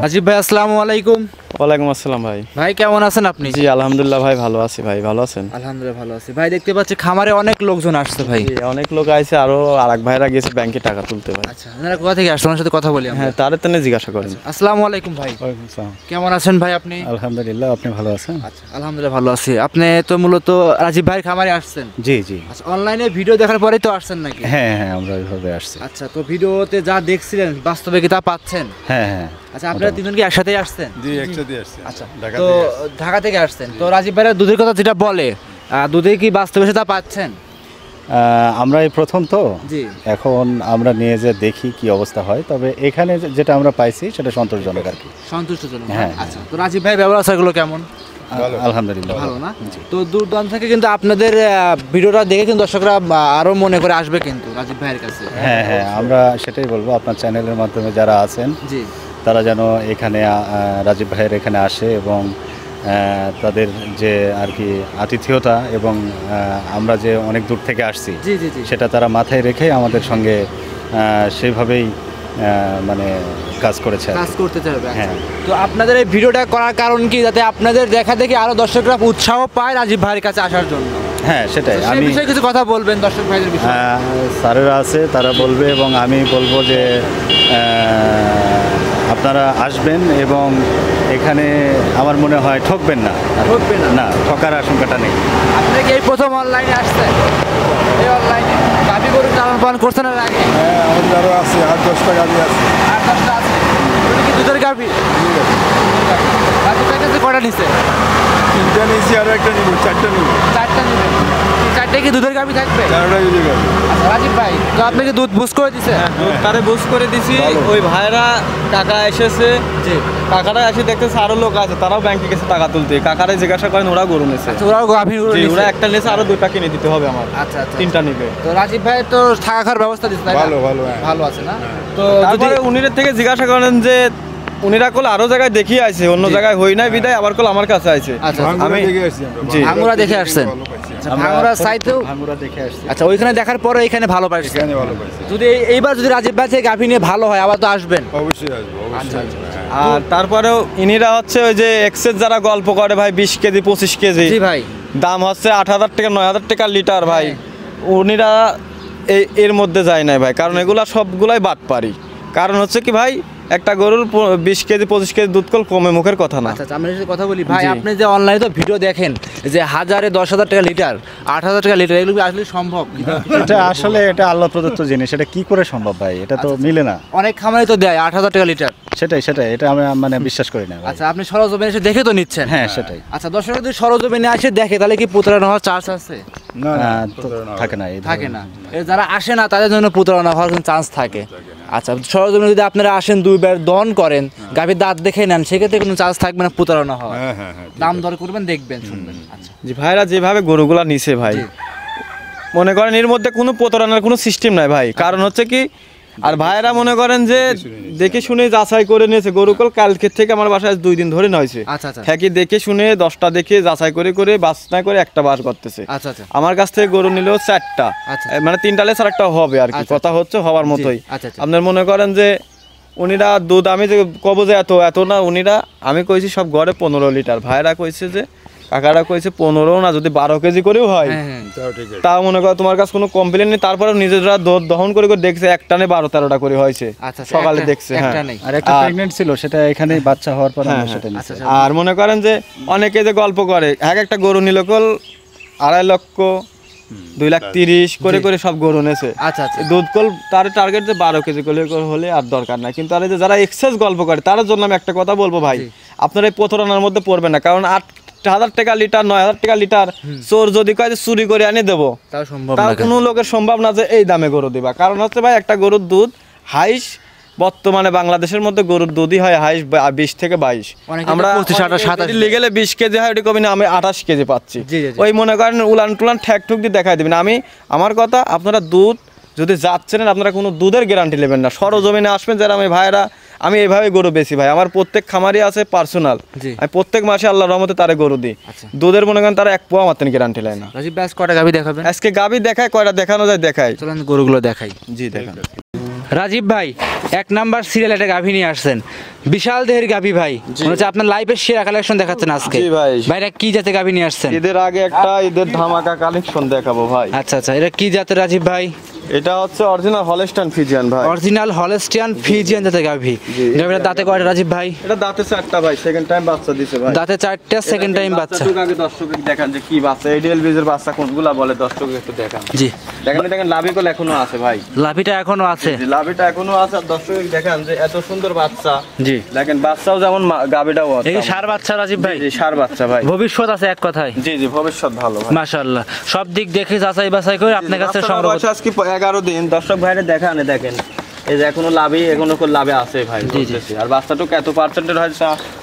রাজীব ভাই আসসালামু আলাইকুম। ওয়ালাইকুম আসসালাম ভাই। ভাই কেমন আছেন আপনি? জি আলহামদুলিল্লাহ ভাই, ভালো আছি। ভাই ভালো আছেন? আলহামদুলিল্লাহ ভালো আছি। ভাই দেখতে পাচ্ছি খামারে অনেক লোকজন আসছে ভাই। অনেক লোক আইছে, আরো আরেক ভাইরা গেছে ব্যাংকে টাকা তুলতে ভাই। আচ্ছা, আপনারা কোথা থেকে আসছেন? আমার সাথে কথা বলি আমরা। হ্যাঁ, তারে তেনে জিজ্ঞাসা করেন। আসসালামু আলাইকুম ভাই। ওয়ালাইকুম আসসালাম। কেমন আছেন ভাই আপনি? আলহামদুলিল্লাহ, আপনি ভালো আছেন? আচ্ছা, আলহামদুলিল্লাহ ভালো আছি। আপনি তো মূলত রাজীব ভাইয়ের খামারে আসছেন? জি জি। আচ্ছা, অনলাইনে ভিডিও দেখার পরেই তো আসছেন নাকি? হ্যাঁ হ্যাঁ, আমরা ওইভাবে আসছি। আচ্ছা, তো ভিডিওতে যা দেখছিলেন বাস্তবে কি তা পাচ্ছেন? হ্যাঁ হ্যাঁ। আচ্ছা, আপনারা তিনজন কি একসাথেই আসছেন? জি, একসাথে আসছি। আচ্ছা, তো ঢাকা থেকে আসছেন। তো রাজীব ভাইয়ের দুধের কথা যেটা বলে, দুধে কি বাস্তবে সেটা পাচ্ছেন? আমরা এই প্রথম তো, জি। এখন আমরা নিয়ে যে দেখি কি অবস্থা হয়, তবে এখানে যেটা আমরা পাইছি সেটা সন্তোষজনক আর কি। সন্তুষ্টজনক। হ্যাঁ। আচ্ছা, তো রাজীব ভাই ব্যবসাগুলো কেমন? আলহামদুলিল্লাহ ভালো না? তো দূরদূরান্ত থেকে কিন্তু আপনাদের ভিডিওটা দেখে কিন্তু দর্শকরা আরো মনে করে আসবে কিন্তু রাজীব ভাইয়ের কাছে। হ্যাঁ হ্যাঁ, আমরা সেটাই বলবো, আপনার চ্যানেলের মাধ্যমে যারা আছেন জি। তারা যেন এখানে রাজীব ভাইয়ের এখানে আসে এবং তাদের যে আর কি আতিথেয়তা এবং আমরা যে অনেক দূর থেকে আসছি জি জি জি। সেটা তারা মাথায় রেখে আমাদের সঙ্গে সেইভাবেই মানে কাজ করেছে আর কি। কাজ করতে চাইবে। আচ্ছা। হ্যাঁ। তো আপনাদের এই ভিডিওটা করার কারণ কি? যাতে আপনাদের দেখা দেখে আরো দর্শকরা উৎসাহ পায় রাজীব ভাইয়ের কাছে আসার জন্য। হ্যাঁ সেটাই। তো সেই আমি বিষয়ে কিছু কথা বলবেন দর্শক ভাইদের বিষয়ে। স্যারেরা আছে, তারা বলবে এবং আমি বলবো যে আপনারা আসবেন এবং এখানে আমার মনে হয় ঠকবেন না। ঠকবেন না? না, ঠকার আশঙ্কাটা নেই। আপনি কি এই প্রথম অনলাইনে আসছেন? এই অনলাইনে গাভী গরু লালন পালন করছেন এর আগে? হ্যাঁ, আমাদের আরো আছে 8-10টা গাড়ি আছে। আর 10টা আছে। ওগুলো কি দুধের গাভী? রাজীব ভাইয়ের কাছে কয়টা নিছে? 3টা নিয়েছি, আরো একটা নিব, 4টা নিব। 4টা নিবেন। এই 4টা কি দুধের গাভী থাকবে? 4টা যদি গাড়ি। আচ্ছা, রাজীব ভাই, তো আপনি কি দুধ বুঝ করে দিছে? তারে বুঝ করে দিছি। ওই ভাইরা কাকা এসেছে, জি। কাকারা এসে দেখতেছে আরো লোক আছে, তারাও ব্যাংকে গেছে টাকা তুলতে। কাকারে জিজ্ঞাসা করেন, ওরা গরু নেছে। আচ্ছা, ওরাও গাভী গরু জি, নিছে? ওরা একটা নেছে, আরো 2টা কিনে দিতে হবে আমার। আচ্ছা আচ্ছা। 3টা নিবে। তো রাজীব ভাই তো থাকা খাওয়ার ব্যবস্থা দিচ্ছে, তাই না? ভালো, ভালো, হ্যাঁ। ভালো আছে না? তো তারপরে উনিদের থেকে জিজ্ঞাসা করেন যে উনিরা কল আরো জায়গায় দেখিয়ে আইছে, অন্য জায়গায় হই নাই বিদায় আবার কল আমার কাছে আইছে। আচ্ছা, ভাঙ্গুরা আমি- দেখে আসছি আমরা। জি। ভাঙ্গুরা দেখে আসছেন? ভালো পাইছি। আচ্ছা, ভাঙ্গুরা চাইতেও আমরা দেখে আসছি। আচ্ছা, ওইখানে দেখার পরে এখানে ভালো পাইছে। এখানে ভালো পাইছি। যদি এইবার যদি রাজীব ভাই থেকে গাভী নিয়ে ভালো হয় আবার তো আসবেন। অবশ্যই আসবো, আচ্ছা, অবশ্যই আসবো। হ্যাঁ। আর তারপরেও ইনিরা হচ্ছে ওই যে এক্সেস যারা গল্প করে ভাই, 20 কেজি 25 কেজি জি ভাই। দাম হচ্ছে 8,000 টাকা 9,000 টাকা লিটার ভাই। হ্যাঁ। উনিরা এর মধ্যে যায় নাই ভাই, কারণ এগুলা সবগুলাই বাটপারি। কারণ হচ্ছে কি ভাই, একটা গরুর 20 কেজি 25 কেজি দুধ কল কমে মুখের কথা না। আচ্ছা, আমরা যদি কথা বলি ভাই, জি। আপনি যে অনলাইনে তো ভিডিও দেখেন যে 1000-এ 10,000 টাকা লিটার, 8,000 টাকা লিটার, এগুলো কি আসলে সম্ভব? এটা আসলে এটা আল্লাহ প্রদত্ত জিনিস, এটা কি করে সম্ভব ভাই? এটা তো মিলে না। অনেক খামারে তো দেয় 8,000 টাকা লিটার। সেটাই সেটাই, এটা আমি মানে বিশ্বাস করি না ভাই। আচ্ছা, আপনি সরজমিনে এসে দেখে তো নিচ্ছেন? হ্যাঁ সেটাই। আচ্ছা, দর্শক যদি সরজমিনে এসে দেখে তাহলে কি প্রতারণা হওয়ার চান্স আছে? না, না, তো থাকে না, এই থাকে না। যারা আসে না তাদের জন্য প্রতারণা হওয়ার কোনো চান্স থাকে। আচ্ছা, সরজমিনে যদি আপনারা আসেন, 2বার দহন করেন, গাভীর দাঁত দেখে নেন, সেক্ষেত্রে কোনো চান্স থাকবে না প্রতারণা হওয়ার। হ্যাঁ, হ্যাঁ, হ্যাঁ, ঠিক দাম আছে। দর করবেন, দেখবেন, শুনবেন। আচ্ছা, জি, ভাইরা যেভাবে গরুগুলা নিছে ভাই, জি। মনে করেন এর মধ্যে কোনো প্রতারণার কোনো সিস্টেম নাই ভাই। কারণ হচ্ছে কি, আর ভাইরা মনে করেন যে দেখে শুনে যাচাই করে নিয়েছে। গরুকল কালকে থেকে আমার বাসায় 2 দিন ধরে নয়ছে। আচ্ছা আচ্ছা। হ্যাঁ, কি দেখে শুনে 10টা দেখে যাচাই করে করে বাছনা করে একটা বাস করতেছে। আচ্ছা আচ্ছা। আমার কাছ থেকে গরু নিলেও 4টা, আচ্ছা। মানে 3টা লেস আর একটা হবে আর কি। আচ্ছা। কথা হচ্ছে হওয়ার মতোই। আচ্ছা আচ্ছা। আপনার মনে করেন যে উনিরা দুধ, আমি যে কব যে এত এত না, উনিরা আমি কইছি সব গড়ে 15 লিটার, ভাইরা কইছে যে, কাকারা কইছে 15 না, যদি 12 কেজি করেও হয় হ্যাঁ হ্যাঁ। তাও ঠিক আছে। তাও মনে করো তোমার কাছে কোনো কমপ্লেন নেই। তারপরে নিজেরা দহন করে করে দেখছে, এক টানে 12-13টা করে হয়েছে আচ্ছা, আচ্ছা, সকালে একটা- দেখছে। হ্যাঁ, একটা নেই। আর একটা আর- প্রেগনেন্ট ছিল, সেটা এখানেই বাচ্চা হওয়ার পর আমরা হ্যাঁ, সেটা আচ্ছা, নিচ্ছি। আচ্ছা। আর মনে করেন যে অনেকে যে গল্প করে, একটা গরু নিল কল 2.5 লক্ষ 2,30,000 করে করে সব গরু নেছে। আচ্ছা আচ্ছা। দুধ কল তার টার্গেট যে 12 কেজি করে হলে আর দরকার নাই। কিন্তু আর এই যে যারা এক্সেস গল্প করে, তার জন্য আমি একটা কথা বলবো ভাই, আপনারা এই প্রতারণার মধ্যে পড়বেন না। কারণ 8,000 টাকা লিটার 9,000 টাকা লিটার চোর যদি কয় যে চুরি করে আনি দেবো, তাও সম্ভব তাও না। কোনো লোকের সম্ভব না যে এই দামে গরু দিবা। কারণ হচ্ছে ভাই, একটা গরুর দুধ হাইস বর্তমানে বাংলাদেশের মধ্যে গরুর দুধই হয় হাইস 20 থেকে 22। অনেকে আমরা 25, 28, 27 লিগেলে 20 কেজি হয়, ওটি কবি না, আমি 28 কেজি পাচ্ছি। জি, জি, জি। ওই মনে করেন উলান টুলান ঠ্যাক ঠুক দিয়ে দেখাই দেবেন। আমার কথা, আপনারা দুধ যদি যাচ্ছেন, আপনারা কোনো দুধের গ্যারান্টি নেবেন না। সরজমিনে আসবেন যারা, আমি ভাইরা, আমি এইভাবে গরু বেশি ভাই। আমার প্রত্যেক খামারি আছে পার্সোনাল, জি। আমি প্রত্যেক মাসে আল্লাহর রহমতে তারে গরু দিই। আচ্ছা। দুধের মনে করেন তারা 1 পোয়া মাত্র গ্যারান্টি নেয় না। রাজীব ব্যাস কয়টা গাভী দেখাবেন? আজকে গাবি দেখায়, কয়টা দেখানো যায় দেখাই। চলেন গরুগুলো দেখাই। জি দেখান। রাজীব ভাই 1 নাম্বার সিরিয়াল একটা গাভী নিয়ে আসছেন, বিশাল দেহের গাভী ভাই, মনে হচ্ছে আপনার লাইফের সেরা কালেকশন দেখাচ্ছেন আজকে। জি ভাই। ভাইরা কি জাতের গাভী নিয়ে আসছেন? ঈদের আগে একটা ঈদের ধামাকা কালেকশন দেখাবো ভাই। আচ্ছা আচ্ছা, এটা কি জাতের রাজীব ভাই? এটা হচ্ছে অরিজিনাল হলস্টাইন ফ্রিজিয়ান ভাই। অরিজিনাল হলস্টিয়ান ফ্রিজিয়ান জাতের গাভী। গাভীর দাঁতে কয়টা রাজীব ভাই? এটা দাঁতে 4টা ভাই, সেকেন্ড টাইম বাচ্চা দিছে ভাই। দাঁতে 4টা, সেকেন্ড টাইম বাচ্চা। বাচ্চাটুকু আগে দর্শককে দেখান যে কি বাচ্চা, এডিএল বীজের বাচ্চা কোনগুলা বলে দর্শককে একটু দেখান। জি, দেখেন লাভি কল এখনো আছে ভাই। লাভিটা এখনো আছে। জি, লাভিটা এখনো আছে, আর দর্শককে দেখান যে এত সুন্দর বাচ্চা। জি, দেখেন বাচ্চাও যেমন গাবিটাও আছে। এই সার বাচ্চা রাজীব ভাই, জি, ষাঁড় বাচ্চা ভাই। ভবিষ্যৎ আছে এক কথায়। জি জি, ভবিষ্যৎ ভালো ভাই। মাশাআল্লাহ, সব দিক দেখে যাচাই বাছাই করে আপনার কাছে সংগ্রহ বয়স আজকে 11 দিন। দর্শক ভাইরে দেখান, দেখেন এই যে এখনো লাভে লাভে আছে ভাই। বলতেছি আর বাচ্চাটুকু এত পার্সেন্টের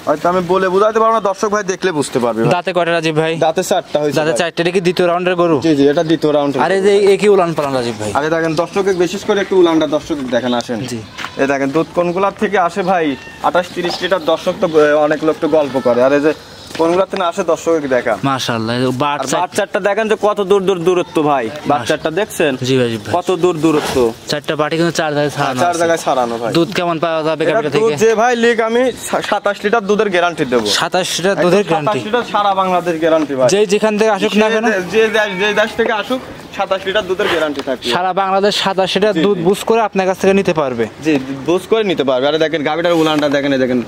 হয়তো আমি বলে বুঝাতে পারবো না, দর্শক ভাই দেখলে বুঝতে পারবে। দাঁতে কয়টা রাজীব ভাই? দাঁতে 4টা হইছে। দাঁতে 4টা, এটা কি দ্বিতীয় রাউন্ডের গরু? জি জি, এটা দ্বিতীয় রাউন্ড। আরে যে একই উলান পালান রাজীব ভাই। আগে দেখেন দর্শকে বিশেষ করে একটু উলানটা দর্শক দেখেন আসেন। জি, এই দেখেন দুধ কোনগুলার থেকে আসে ভাই 28-30 লিটার। দর্শক তো অনেক লোক তো গল্প করে, আর এই যে কোনগুলার থেকে আসে দর্শককে দেখা। মাশাআল্লাহ, আর বাচ্চাটা দেখেন যে কত দূর দূরত্ব ভাই। বাচ্চাটা দেখছেন জি রাজীব ভাই, কত দূর দূরত্ব। 4টা বাটি কিন্তু 4 জায়গায় ছাড়ানো 4 আছে। জায়গায় ছাড়ানো ভাই। দুধ কেমন পাওয়া যাবে এটা গাভীটা দুধ থেকে? যে ভাই লিখ আমি 27 লিটার দুধের গ্যারান্টি দেব। 27 লিটার দুধের গ্যারান্টি। 27 লিটার সারা বাংলাদেশ গ্যারান্টি ভাই। যে যেখান থেকে আসুক না কেন, যে দেশ থেকে আসুক 27 লিটার দুধের গ্যারান্টি থাকবে। সারা বাংলাদেশ 27 লিটার দুধ বুঝ করে আপনার কাছ থেকে নিতে পারবে। জি, বুঝ করে নিতে পারবে। আরে দেখেন গাভীটার উলানটা দেখেন, এই দেখেন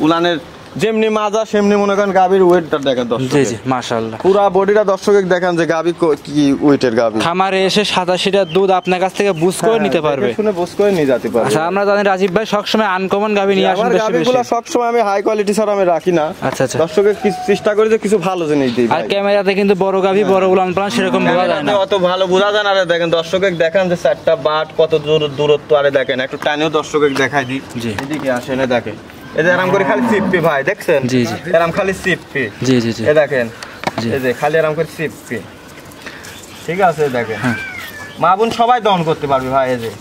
উলানের যেমনি মাজা সেমনি মনে করেন গাভীর ওয়েটটা দেখেন দর্শক। জি জি, মাশাআল্লাহ। পুরা বডিটা দর্শকে দেখেন যে গাভী কি ওয়েটের গাভী। খামারে এসে 27 লিটার দুধ আপনার কাছ থেকে বুঝ করে নিতে পারবে। শুনে বুঝ করে নিয়ে যেতে পারবে। আচ্ছা, আমরা জানি রাজীব ভাই সবসময় আনকমন গাভী নিয়ে আসেন আমার বেশি গাভীগুলো বেশি। সবসময় আমি হাই কোয়ালিটি ছাড়া আমি রাখি না। আচ্ছা আচ্ছা। দর্শকে চেষ্টা করি যে কিছু ভালো জিনিস দিই আর ভাই। ক্যামেরাতে কিন্তু বড় গাভী বড় উলান পালান সেরকম বোঝা যায় না। অত ভালো বোঝা যায় না। আরে দেখেন দর্শকে দেখান যে 4টা বাট কত দূরত্ব। আরে দেখেন একটু টানেও দর্শকে দেখাই দিই। জি। এদিকে আসেন, দেখেন এই যে আরাম করে খালি সিপপি ভাই, দেখছেন? জি জি, এরাম খালি সিপপি। জি জি জি, এই দেখেন জি। এই যে খালি আরাম করে সিপপি। ঠিক আছে, দেখেন মা বোন সবাই দহন করতে পারবে ভাই। এই যে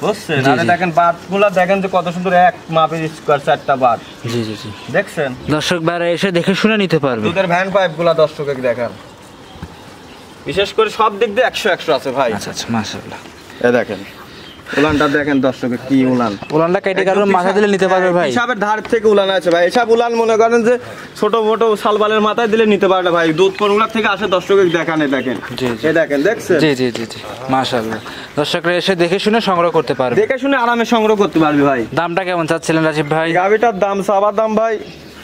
বুঝছেন? জি, আরে জি। দেখেন বাটগুলা দেখেন যে কত সুন্দর এক মাপের স্কয়ার 4টা বাট। জি জি জি, দেখছেন? দর্শক ভাইরা এসে দেখে শুনে নিতে পারবে। দুধের ভ্যান পাইপগুলা দর্শকে দেখান। বিশেষ করে সব দিক দিয়ে 100 আছে ভাই। আচ্ছা আচ্ছা, মাশাআল্লাহ। এই দেখেন উলানটা দেখেন দর্শকে কি উলান। উলানটা কেটে কারণ মাথা দিলে নিতে পারবে ভাই। হিসাবের ধার থেকে উলান আছে ভাই। এসব উলান মনে করেন যে ছোট মোটো শালবালের মাথায় দিলে নিতে পারবে ভাই। দুধ কোনগুলা থেকে আসে দর্শকে দেখান। এই দেখেন, জি জি, এই দেখেন, দেখছেন? জি জি জি জি, মাশাআল্লাহ। দর্শকরা এসে দেখে শুনে সংগ্রহ করতে পারবে। দেখে শুনে আরামে সংগ্রহ করতে পারবি ভাই। দামটা কেমন চাচ্ছিলেন রাজীব ভাই? গাভিটার দাম চাওয়ার দাম ভাই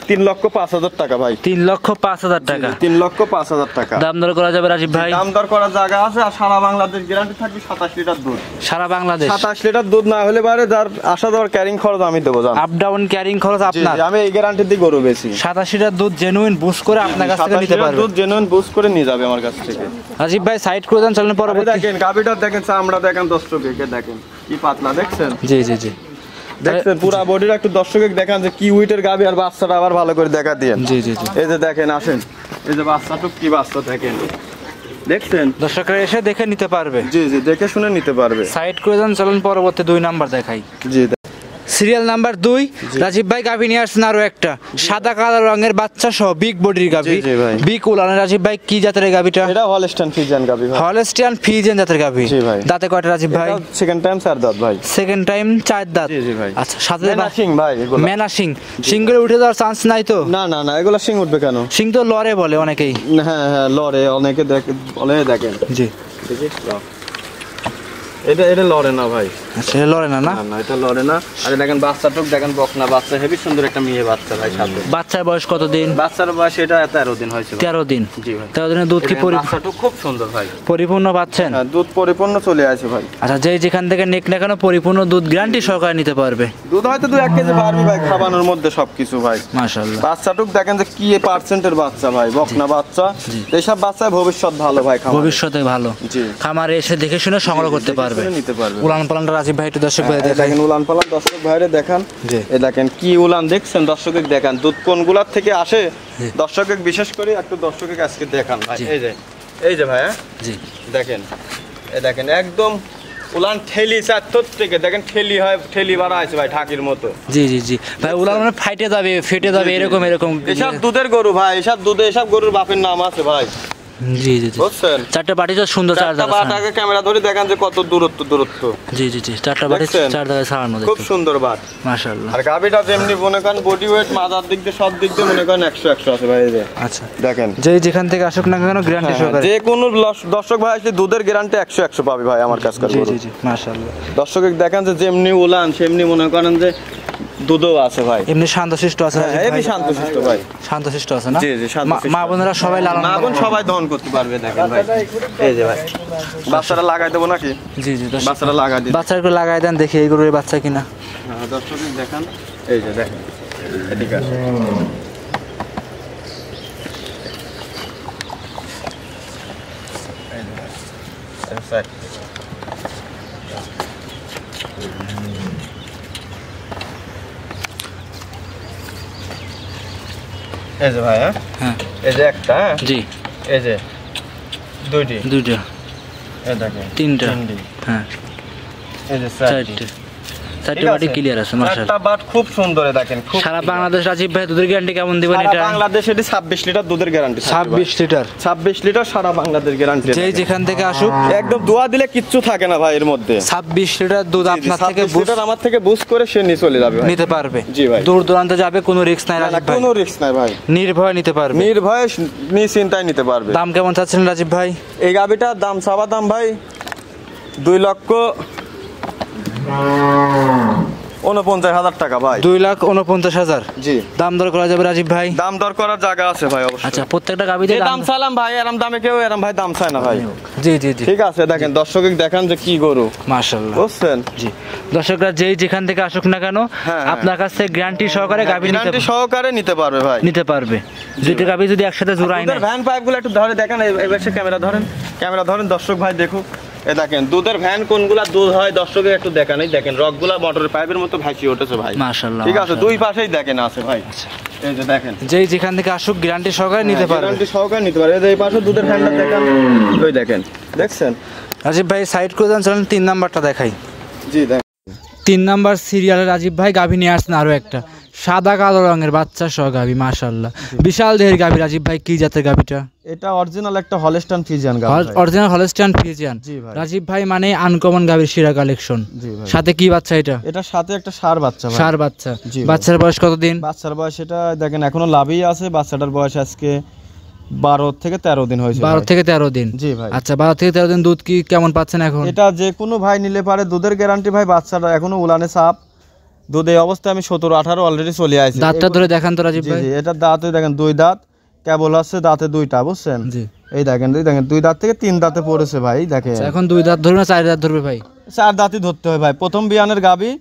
3,05,000 টাকা ভাই। 3,05,000 টাকা। 3,05,000 টাকা দাম দর করা যাবে রাজীব ভাই? দাম দর করার জায়গা আছে। আর সারা বাংলাদেশ গ্যারান্টি থাকবে 27 লিটার দুধ। সারা বাংলাদেশ 27 লিটার দুধ না হলে পারে যার আসা যাওয়ার ক্যারিং খরচ আমি দেবো জান। আপ ডাউন ক্যারিং খরচ জি, আপনার। জি, আমি এই গ্যারান্টি দিয়ে গরু বেশি। 27 লিটার দুধ জেনুইন বুঝ করে আপনার কাছ থেকে 27 নিতে লিটার পারবে। দুধ জেনুইন বুস্ট করে নিয়ে যাবে আমার কাছ থেকে। রাজীব ভাই সাইড করে দেন, চলেন আরে পরবর্তী। দেখেন গাভিটা দেখেন, চামড়া দেখেন দর্শকে দেখেন কি পাতলা, দেখছেন? জি জি জি, দেখছেন পুরা বডির একটু দর্শকে দেখান যে কি উইটের গাভি। আর বাচ্চাটা আবার ভালো করে দেখা দিয়েন। জি জি জি, এই যে দেখেন আসেন, এই যে বাচ্চাটুক কি বাচ্চা দেখেন, দেখছেন? দর্শকরা এসে দেখে নিতে পারবে। জি জি, দেখে শুনে নিতে পারবে। সাইড করে দেন, চলেন পরবর্তী 2 নাম্বার দেখাই। জি সিরিয়াল নাম্বার 2, রাজীব ভাই গাভী নিয়ে আসছেন আরো একটা সাদা কালো রঙের বাচ্চা সহ বিগ বডির গাভী। জি, জি ভাই। বিগ উলানের। রাজীব ভাই কি জাতের এই গাভীটা? এটা হলস্টাইন ফ্রিজিয়ান গাভি ভাই। হলস্টিয়ান ফ্রিজিয়ান জাতের গাভী। জি ভাই। দাঁতে কয়টা রাজীব ভাই? সেকেন্ড টাইম 4 দাঁত ভাই। সেকেন্ড টাইম 4 দাঁত। জি, জি ভাই। আচ্ছা, সাথে মেনাসিং ভাই এগুলো। মেনা সিং। সিংগুলো উঠে যাওয়ার চান্স নাই তো? না না না, এগুলো সিং উঠবে কেন? সিং তো লরে বলে অনেকেই। হ্যাঁ হ্যাঁ, লড়ে অনেকে বলে। দেখেন জি, দেখি এটা লড়ে না ভাই। আচ্ছা, এটা লরে না না? না না, এটা লড়ে না। আরে দেখেন বাচ্চাটুক দেখেন, বকনা বাচ্চা, হেবি সুন্দর একটা মেয়ে বাচ্চা ভাই সাথে। বাচ্চার বয়স কত দিন? বাচ্চার বয়স এটা 13 দিন হয়েছে ভাই। 13 দিন। জি ভাই। 13 দিনের দুধ কি বাচ্চাটুক খুব সুন্দর ভাই। পরিপূর্ণ পাচ্ছেন? হ্যাঁ, দুধ পরিপূর্ণ চলে আসে ভাই। আচ্ছা, যে যেখান থেকে নেক না কেন পরিপূর্ণ দুধ গ্যারান্টি সহকারে নিতে পারবে। দুধ হয়তো 2-1 কেজি পারবি ভাই খাবানোর মধ্যে সবকিছু ভাই। মাশাআল্লাহ। বাচ্চাটুক দেখেন যে কি পার্সেন্টের বাচ্চা ভাই, বকনা বাচ্চা। এইসব বাচ্চায় ভবিষ্যৎ ভালো ভাই, খামারে। ভবিষ্যতে ভালো। জি। খামারে এসে দেখে শুনে সংগ্রহ করতে দেখে পারবে। শুনে নিতে পারবে। উলান পালানটা রাজীব ভাই একটু দর্শক ভাই এই দেখাই। দেখেন উলান পালান দর্শক ভাইরে দেখান। জি। এই দেখেন কি উলান, দেখছেন? দর্শকে দেখান দুধ কোনগুলার থেকে আসে। দর্শকে বিশেষ করে একটু দর্শকে আজকে দেখান ভাই। এই যে ভাই, হ্যাঁ জি, দেখেন, এই দেখেন একদম উলান ঠেলি 4 থেকে দেখেন ঠেলি বাড়া আছে ভাই, ঠাকির মতো। জি জি জি ভাই, উলান মানে ফাইটে যাবে, ফেটে যাবে, এরকম এরকম। এসব দুধের গরু ভাই, এসব দুধে এসব গরুর বাপের নাম আছে ভাই। জি জি জি বুঝছেন? চারটা বাটি তো সুন্দর চার চারটা জায়গা বাট আগে ক্যামেরা ধরে দেখেন যে কত দূরত্ব। জি জি জি চারটা বাটি দেখছেন? চার জায়গায় ছাড়ানো খুব সুন্দর বাট। মাশাআল্লাহ। আর গাবিটা যেমনি মনে করেন বডি ওয়েট মাজার দিক দিয়ে সব দিক দিয়ে মনে করেন 100 আছে ভাই। এই যে আচ্ছা দেখেন, যেখান থেকে আসুক না কেন গ্যারান্টি সহকারে। যে কোনো দর্শক ভাই আসলে দুধের গ্যারান্টি 100 পাবে ভাই আমার কাছে। জি জি জি মাশাআল্লাহ। দর্শকে দেখেন যে যেমনি উলান সেমনি মনে করেন যে দুধও আছে ভাই। এমনি শান্তশিষ্ট আছে হ্যাঁ, এমনি শান্তশিষ্ট ভাই। শান্তশিষ্ট আছে না? জি জি শান্তশিষ্ট। মা বোনেরা সবাই লালন মা বোন সবাই দহন করতে পারবে। দেখেন ভাই, এই যে ভাই বাচ্চাটা লাগাই দেবো নাকি? জি জি দর্শক বাচ্চাটা লাগাই দিই। বাচ্চার একটু লাগাই দেন দেখি এই গরুর বাচ্চা কিনা। হ্যাঁ দর্শক দেখেন, এই যে দেখেন এদিকে আসে। এই যে ভাই, এই যে ভাই, হ্যাঁ এই যে একটা, হ্যাঁ জি এই যে দুইটি, দুইটা এই দেখেন তিনটা তিনটি, হ্যাঁ এই যে চারটে চারটে বাটি ক্লিয়ার আছে মাশাআল্লাহ। একটা বাট খুব সুন্দর দেখেন, খুব সারা বাংলাদেশ রাজীব ভাই দুধের গ্যারান্টি কেমন দিবেন সারা এটা? বাংলাদেশ এটি 26 লিটার দুধের গ্যারান্টি। 26 লিটার 26 লিটার সারা বাংলাদেশ গ্যারান্টি। যেই যেখান থেকে আসুক একদম দোয়া দিলে কিচ্ছু থাকে না ভাই এর মধ্যে। 26 লিটার দুধ আপনার থেকে 26 লিটার আমার থেকে বুঝ করে সে নিয়ে চলে যাবে ভাই। নিতে পারবে। জি ভাই। দূর দূরান্তে যাবে কোনো রিস্ক নাই না, না, রাজীব ভাই, কোনো রিস্ক নাই ভাই, নির্ভয় নিতে পারবে। নির্ভয়ে নিশ্চিন্তায় নিতে পারবে। দাম কেমন চাচ্ছেন রাজীব ভাই? এই গাবিটার দাম চাওয়া দাম ভাই 2,49,000 টাকা ভাই। 2,49,000 জি দাম দর করা যাবে রাজীব ভাই? দাম দর করার জায়গা আছে ভাই অবশ্যই। আচ্ছা প্রত্যেকটা গাবিতে যে দাম চালাম ভাই এরম দামে কেউ এরম ভাই দাম চায় না ভাই। জি জি জি ঠিক আছে দেখেন দর্শকে দেখান যে কি গরু, মাশাআল্লাহ। বুঝছেন? জি দর্শকরা যেই যেখান থেকে আসুক না কেন হ্যাঁ। আপনার কাছ থেকে গ্যারান্টি সহকারে গাবি গ্যারান্টি সহকারে নিতে পারবে ভাই। নিতে পারবে। দুইটা গাবি যদি একসাথে জোড়াই দুধের নেয় ভ্যান পাইপগুলো একটু ধরে দেখেন, এবার সে ক্যামেরা ধরেন দর্শক ভাই দেখুক। এ দেখেন দুধের ভ্যান কোনগুলা দুধ হয় দর্শকে একটু দেখান। এই দেখেন রকগুলা মোটরের পাইপের মতো ভাসিয়ে উঠেছে ভাই। মাশাআল্লাহ, ঠিক আছে, মাশাআল্লাহ। দুই পাশেই দেখেন আছে ভাই। এই যে দেখেন যেই যেখান থেকে আসুক গ্যারান্টি সহকারে নিতে পারবে। গ্যারান্টি সহকারে নিতে পারবে। এই পাশে দুধের ভ্যানটা দেখেন, ওই দেখেন, দেখছেন? রাজীব ভাই সাইড করে দেন, চলেন 3 নাম্বারটা দেখাই। জি দেখেন 3 নাম্বার সিরিয়ালে রাজীব ভাই গাভী নিয়ে আসছেন আরো একটা সাদা কালো রঙের বাচ্চা সহ গাভী, মাশাআল্লাহ বিশাল দেহের গাভী। রাজীব ভাই কি জাতের গাভীটা? এটা অরিজিনাল একটা হলস্টাইন ফ্রিজিয়ান গাভী ভাই। Original Holstein Friesian. জি ভাই। রাজীব ভাই মানে আনকমন গাভীর শিরা কালেকশন। জি ভাই। সাথে কি বাচ্চা এটা? এটার সাথে একটা ষাঁড় বাচ্চা ভাই। ষাঁড় বাচ্চা। জি ভাই। বাচ্চার বয়স কতদিন? বাচ্চার বয়স এটা দেখেন এখনো লাভই আছে। বাচ্চাটার বয়স আজকে 12 থেকে 13 দিন হয়েছে। 12 থেকে 13 দিন। জি ভাই। আচ্ছা 12 থেকে 13 দিন দুধ কি কেমন পাচ্ছেন এখন? এটা যে কোনো ভাই নিলে পারে, দুধের গ্যারান্টি ভাই। বাচ্চাটা এখনো উলানে চাপ, দুধ এই অবস্থায় আমি 17-18 অলরেডি চলে আসছে। দাঁতটা ধরে দেখান তো রাজীব জি ভাই। জি, এটা দাঁতে দেখেন 2 দাঁত কেবল আছে, দাঁতে 2টা, বুঝছেন? জি এই দেখেন 2 দাঁত থেকে 3 দাঁতে পড়েছে ভাই। দেখেন এখন 2 দাঁত ধরবে না 4 দাঁত ধরবে ভাই? 4 দাঁতই ধরতে হয় ভাই। প্রথম বিয়ানের গাবি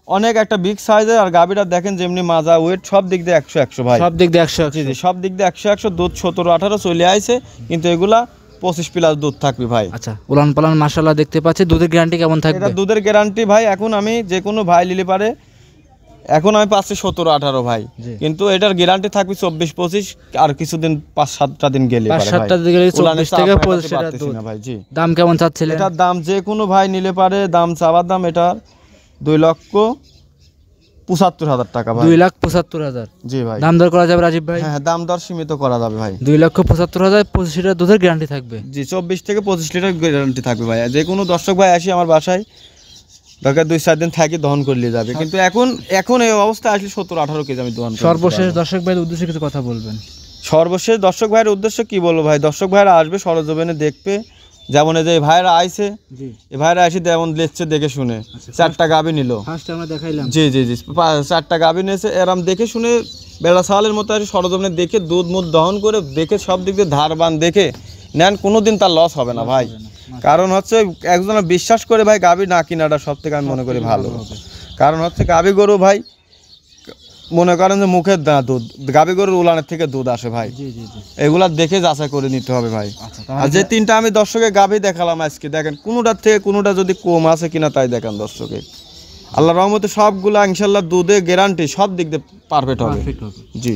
অনেক একটা বিগ সাইজের। আর গাবিটা দেখেন যেমনি মাজা ওয়েট সব দিক দিয়ে 100 ভাই। সব দিক দিয়ে 100 জি জি, সব দিক দিয়ে 100 দুধ 17-18 চলে আইছে, কিন্তু এগুলা 25 প্লাস দুধ থাকবে ভাই। আচ্ছা উলান পালান মাশাআল্লাহ দেখতে পাচ্ছি। দুধের গ্যারান্টি কেমন থাকবে? এটা দুধের গ্যারান্টি ভাই এখন আমি যে কোনো ভাই নিলে পারে, এখন আমি পাচ্ছি 17-18 ভাই, জি। কিন্তু এটার গ্যারান্টি থাকবে 24-25। আর কিছুদিন 5-7টা দিন গেলে পারে 5-7টা ভাই। দিন গেলে উলানে 24 চাপ থেকে লাগাতে 25 লিটার পারতেছি দুধ। না ভাই। জি দাম কেমন চাচ্ছিলেন? এটার দাম যে কোনো ভাই নিলে পারে, দাম চাওয়ার দাম এটা 2,75,000 টাকা ভাই। 2,75,000 জি ভাই। দাম দর করা যাবে রাজীব ভাই? হ্যাঁ দাম দর সীমিত করা যাবে ভাই। 2,75,000 25 লিটার দুধের গ্যারান্টি থাকবে। জি 24 থেকে 25 লিটার গ্যারান্টি থাকবে ভাই। যে কোনো দর্শক ভাই আসি আমার বাসায় দরকার 2-4 দিন থাকি দহন করলে যাবে, কিন্তু এখন এই অবস্থায় আসলে 17-18 কেজি আমি দহন করতে সর্বশেষ পারবো। দর্শক ভাইয়ের উদ্দেশ্যে কিছু কথা বলবেন? সর্বশেষ দর্শক ভাইয়ের উদ্দেশ্য কি বলবো ভাই, দর্শক ভাইরা আসবে সরজমিনে দেখবে। যেমন এই যে ভাইরা আইছে, জি এই ভাইরা আসি যেমন লেচ্ছে দেখে শুনে। 4টা গাবি নিল। ফার্স্ট আমরা দেখাইলাম। জি জি জি, 4টা গাবি নিয়েছে। এরম দেখে শুনে বেড়া সালের মতো আসি সরজমিনে দেখে দুধ মুধ দহন করে দেখে সব দিক দিয়ে ধার বান দেখে নেন, কোনোদিন তার লস হবে না ভাই। কারণ হচ্ছে একজন বিশ্বাস করে ভাই গাবি না কিনাটা সব থেকে আমি মনে করি ভালো। কারণ হচ্ছে গাবি গরু ভাই মনে করেন যে মুখের দুধ, গাবি গরুর উলানের থেকে দুধ আসে ভাই। জি জি জি এগুলা দেখে যাচাই করে নিতে হবে ভাই। আচ্ছা আর যে 3টা আমি দর্শকে গাভী দেখালাম আজকে, দেখেন কোনোটার থেকে কোনোটা যদি কম আছে কিনা তাই দেখেন দর্শকে। আল্লাহর রহমতে সবগুলা ইনশাল্লাহ দুধে গ্যারান্টি সব দিক দিয়ে পারফেক্ট হবে। পারফেক্ট হবে। জি।